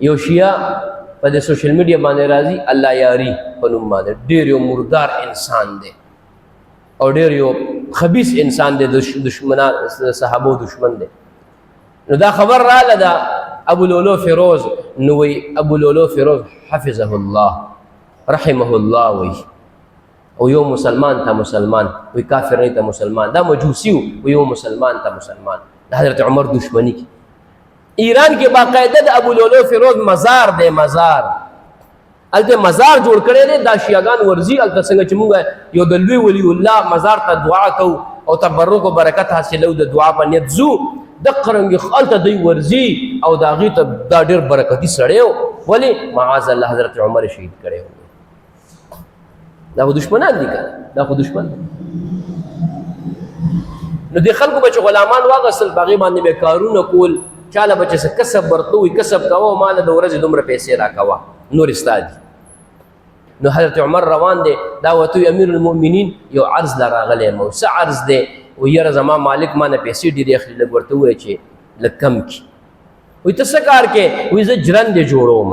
یو شیعه په د سوشل میډیا باندې راځي الله یاري په نوم باندې ډېر یو مردار انسان دی او ډېر یو خبیث انسان دی، دشمنان صحابو دشمن دی. نو دا خبر رااله دا ابو لولو فیروز، نو وی ابو لولو فیروز حفظه الله رحمه الله وی او یو مسلمان تا مسلمان وی کافر نہیں تا مسلمان، دا مجوسی و یو مسلمان تا مسلمان، دا حضرت عمر دشمنی کی. ایران کې باقاعده د ابو لولو فیروز مزار دی، مزار الته مزار جوړ کړی دی. دا شیعاګان ورځي الته څنګه چې موږ یو د لوی ولی الله مزار ته دعا کوو او تبرک او برکت حاصلو د دعا په نیت ځو، دقه رنګې هلته دوی ورځي او د هغې ته دا ډېر برکتي سړی و. ولې معاذ الله حضرت عمر شهید کړی و. دا خو دشمنان دي که دا خو دشمن دی. نو دې خلکو به چې غلامان واغستل په هغې باندې به کارونه کول، چاله به چې څه کسب ورته وي کسب کوه او ماله د ورځې دومره پیسې راکوه، نور ستا دي. نو حضرت عمر روان دی، دا ورته وي امیر المؤمنین یو عرض لا راغلی یم. څه عرض دی؟ و یاره زما مالک ما نه پیسې ډېرې اخلي، لږ ورته ووایه چې لږ کم کړي. وایي ته څه کار کوې؟ وایي زه جرندې جوړوم.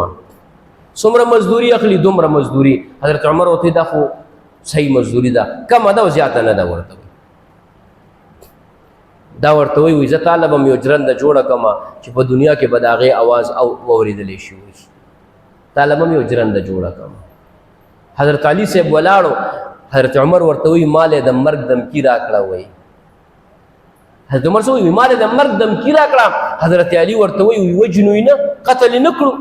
څومره مزدوري اخلي؟ دومره مزدوري. حضرت عمر ورته دا خو صحیح مزدوري ده، کمه ده او زیاته نه ده. ورته دا ورته وایي زه تاله به م یو جرنده جوړه کړمه چې په دنیا کې به د هغې اواز واورېدلی شي. وایي تاله به م یو جرنده جوړه کړمه. حضرت علي صاحب ولاړو، حضرت عمر ورته وایي مال یې د مرګ دمکي راکړه. وایي حضرت عمر څه وایي؟ مال یې د مرګ دمکي راکړه. حضرت علي ورته وایي وجنو یې نه، قتل یې نه کړو.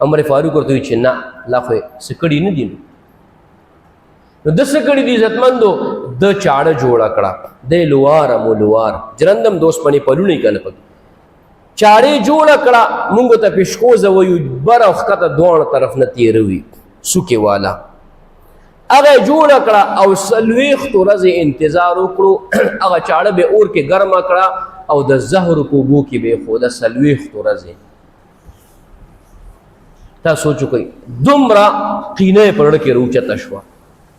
عمر فاروق ورته وایي چې نه لا خو یې څه کړي نه دي. نو د څه کړي دي عزتمندو؟ د چاړه جوړه کړه، د لوار مولوار جرندم دوست پنې پلونه یې که نه پکې چاړې جوړه کړه. مونږ ته پیشکوزه وایو، بر او ښکته دواړه طرف نه تېره وي سوکې والا. هغه جوړه کړه او 40 ورځې انتظار وکړو. هغه چاړه به اور کې ګرمه کړه او د زهرو په اوبو کې به یې ښوده 40 ورځې. تا سوچ وکئ دومره قینه یې په زړه کې راوچته شوه،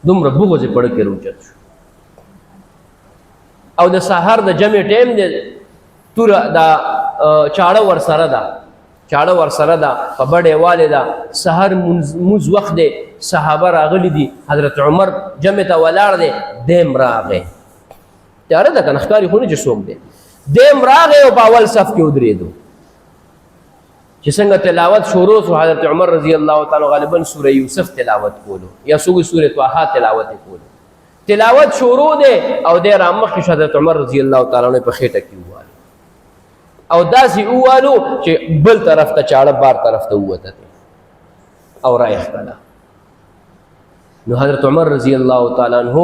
دومره بغض یې په زړه کې راوچت شو. او د سهار د جمع ټایم دی، توره دا چاړه ورسره ده، چاړه ورسره ده، په بډې والې ده، سهار مونځ وخت دی، صحابه راغلي دي، حضرت عمر جمع ته ولاړ دی، دیم راغی. تیاره ده که نه ښکاري خو نه چې څوک دی. دیم راغی او په اول صف کې ودرېدو. چې څنګه تلاوت شروع شو، حضرت عمر رضی الله تعالی غالبا سوره یوسف تلاوت کولو یا سوره طه تلاوت کولو. تلاوت شروع دی او دی رامخکې حضرت عمر رضی الله تعالی عنہ په خېټه کې ووالو او داسې ووالو چې بل طرف ته چاړه بار طرف ته ووته او رایښ کړه. نو حضرت عمر رضی الله تعالی عنہ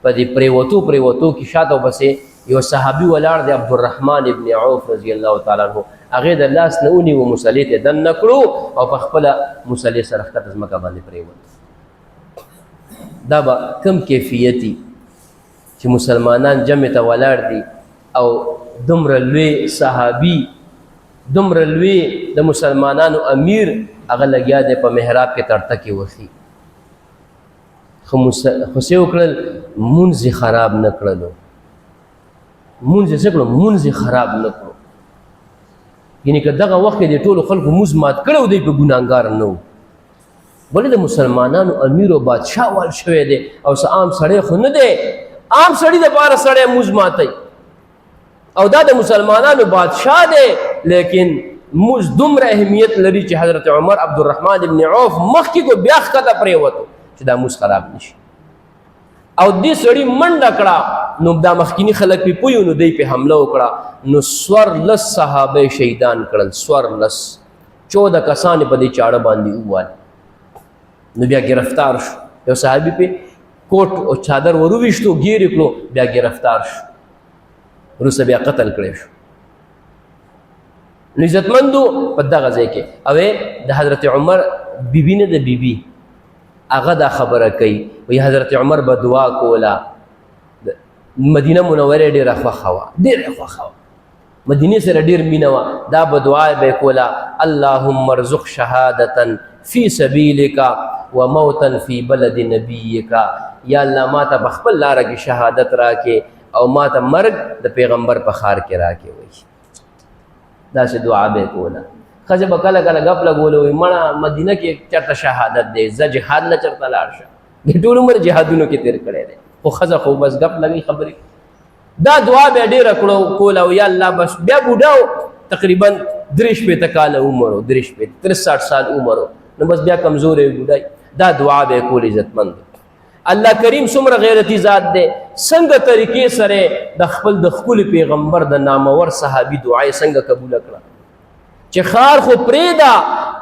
په دې پریوتو کې شاته پسې یو صحابي ولاړ دی، عبدالرحمن ابن عوف رضی الله تعالی عنہ. هغې د لاس نه ونیو، مصلې ته دننه کړو او په خپله مصلې سره ښکته ځمکه باندې پرېوت. دا به کم کیفیتي چې مسلمانان جمع ته ولاړ دي او دومره لوی صحابي، دومره لوی د مسلمانانو امیر هغه لګیا دی په محراب کې تړتکې وخي. خو څه وکړل؟ مونځ یې خراب نه کړلو. مونځ یې څه کړو؟ مونځ یې خراب نه کړو. یعنې که دغه وخت کې د ټولو خلکو مونځ مات کړی و، دی په ګناهګار نه و. ولې د مسلمانانو امیر او بادشاه وال شوی دی او څه عام سړی خو نه دی. عام سړي دپاره سړی مونځ ماتوي او دا د مسلمانانو بادشاه دی، لیکن مونځ دومره اهمیت لري چې حضرت عمر عبدالرحمن ابن عوف مخکې کو بیا ښکته پرېوتو چې دا مونځ خراب نشي. او دې سړي منډه کړه، نو دا مخکینی خلک پې پویو، نو دی پې حمله وکړه. نو 14 صحابه شهیدان کړل، 14 کسان په دې چاړه باندې ووال. نو بیا گرفتار شو، یو صحابي پې کوټ او چادر وروویشتو، ګیر یې کړو، بیا گرفتار شو، وروسته بیا قتل کړی شو. نو عزتمندو په دغه ځای کې او د حضرت عمر بیبي نه د بیبي هغه دا خبره کوي، وایي حضرت عمر به دعا کوله. مدینه منوره ډېره خوښه وه، ډېره خوښه وه، مدینې سره ډېر مینه وه. دا به دعا به یې کوله، اللهم ارزق شهادة فی سبیلک و موتا فی بلد نبیک. یا الله ما ته په خپل لاره کې شهادت راکې او ما ته مرګ د پیغمبر په ښار کې راکې. وایي داسې دعا به یې کوله. ښځې به کله کله ګپ لګولو وایي مړه مدینه کې چېرته شهادت دی زه جهاد نه چېرته لاړ شه د ټول عمر جهادونو کې تېر کړی دی خو ښځه خو بس ګپ لګوي خبرې دا دعا بیا ډېره کړو کوله او یا الله بس بیا بوډا تقریبا 63 کاله عمر و 63 سال عمر نو بس بیا کمزوری بوډای دا دعا به کول عزتمند الله کریم څومره غیرتی ذات دی څنګه طریقې سره د خپل د خپل پیغمبر د نامور صحابي دعای څنګه قبول کړه چې خار خو پریدا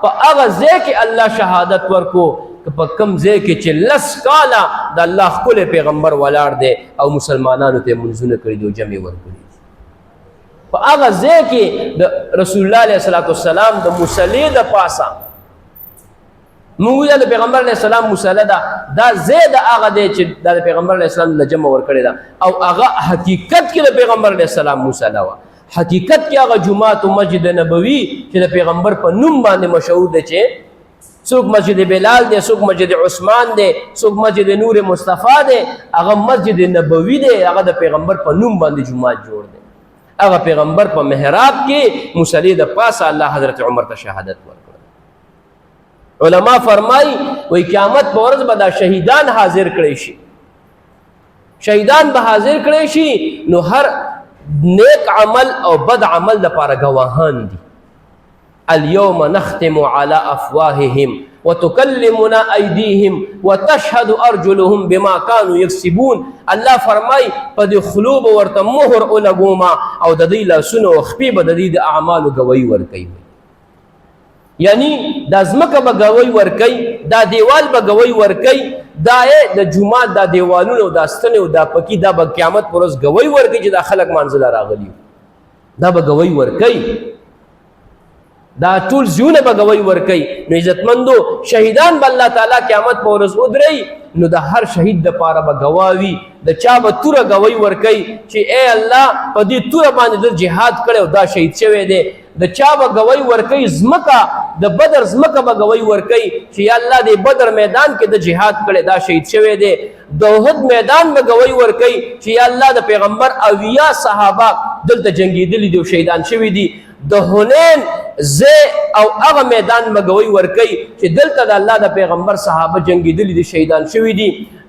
په هغه ځای کې الله شهادت ورکو په کم ځای کې چې لس کاله د الله خپل پیغمبر ولاړ دی او مسلمانانو ته منځونه کړي دي او جمع ورکړي په هغه ځای کې د رسول الله علیه السلام د مصلی د پاسه موږ د پیغمبر علیه السلام مصلی دا ځای د هغه دی چې د پیغمبر علیه السلام د جمع ورکړي ده او هغه حقیقت کې د پیغمبر علیه السلام مصلی وه حقیقت کې هغه جمعات و مسجد نبوي چې د پیغمبر په نوم باندې مشهور دی چې څوک مسجد بلال دی څوک مسجد عثمان دی څوک مسجد نور مصطفی دی هغه مسجد نبوي دی هغه د پیغمبر په نوم باندې جمعات جوړ دی هغه پیغمبر په محراب کې مصلی د پاسه الله حضرت عمر ته شهادت ورکړه علما فرمایي وایي قیامت په ورځ به دا شهیدان حاضر کړی شي شهیدان به حاضر کړی شي نو هر نیک عمل او بد عمل لپاره گواهان دي اليوم نختم على افواههم وتكلمنا ايديهم وتشهد ارجلهم بما كانوا يكسبون الله فرمای په دې خلوب ورته مهر ولګوما او د دې لاسونو او خپې به د دې د اعمالو گواهی ورکوي یعنی د ځمکه به گواهی ورکوي دا دیوال به گواهی ورکوي دا د جمعه دا دیوالونو او دا ستنې او دا پکې دا به قیامت پر ورځ گواهی ورکوي چې دا خلک منزله راغلي دا به گواهی ورکوي دا ټول زیونه به گواهی ورکوي نو عزتمندو شهیدان به الله تعالی قیامت په ورځ ودرئ نو د هر شهید دپاره به ګواه وي د چا به توره گواهی ورکوي چې ای الله په دې توره باندې د جهاد کړی او دا شهید شوی دی د چا به گواهی ورکوي ځمکه د بدر ځمکه به گواهی ورکوي چې یا الله د بدر میدان کې د جهاد کړی دا شهید شوی دی د احد میدان به گواهی ورکوي چې یا الله د پیغمبر اویا صحابه دلته جنګېدلي دي او شهیدان شوي دي د حنین زه او هغه میدان به گواهی ورکوي چې دلته د الله د پیغمبر صحابه جنګېدلي دي شهیدان شوي دي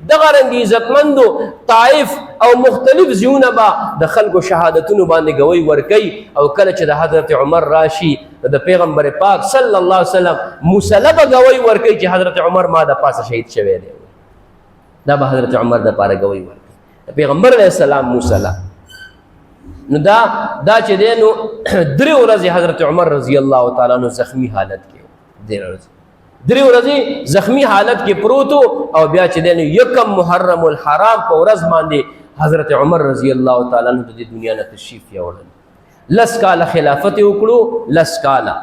دغه رنګې عزتمندو طائف او مختلف ځایونه به د خلکو شهادتونو باندې گواهی ورکوي او کله چې د حضرت عمر راشي د پیغمبر پاک صلی الله علیه وسلم مصلی به گواهی ورکوي چې حضرت عمر ما د پاسه شهید شوی دی دا به حضرت عمر دپاره گواهی ورکوي د پیغمبر علیه السلام مصلی نو دا چې دی نو 3 ورځې حضرت عمر رضی الله تعالی عنہ زخمی حالت کې 3 ورځې زخمی حالت کې پروت او بیا چې دی نو یکم محرم الحرام په ورځ باندې حضرت عمر رضی الله تعالی عنہ د دنیا نه تشریف یوړل 10 کاله خلافت وکړو 10 کاله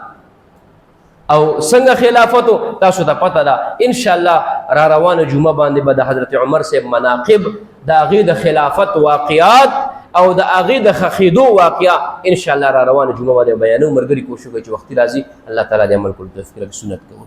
او څنګه خلافت تاسو ته پته ده ان شاء الله را روانه جمعه باندې به د حضرت عمر صاحب مناقب د هغې د خلافت واقعات او د هغې د خخېدو واقعه ان شاء الله را روانه جمعه باندې بیانو ملګري کوشش وکړئ چې وختي راځي الله تعالی دې عمل کولو توفیق راکړي سنت کوو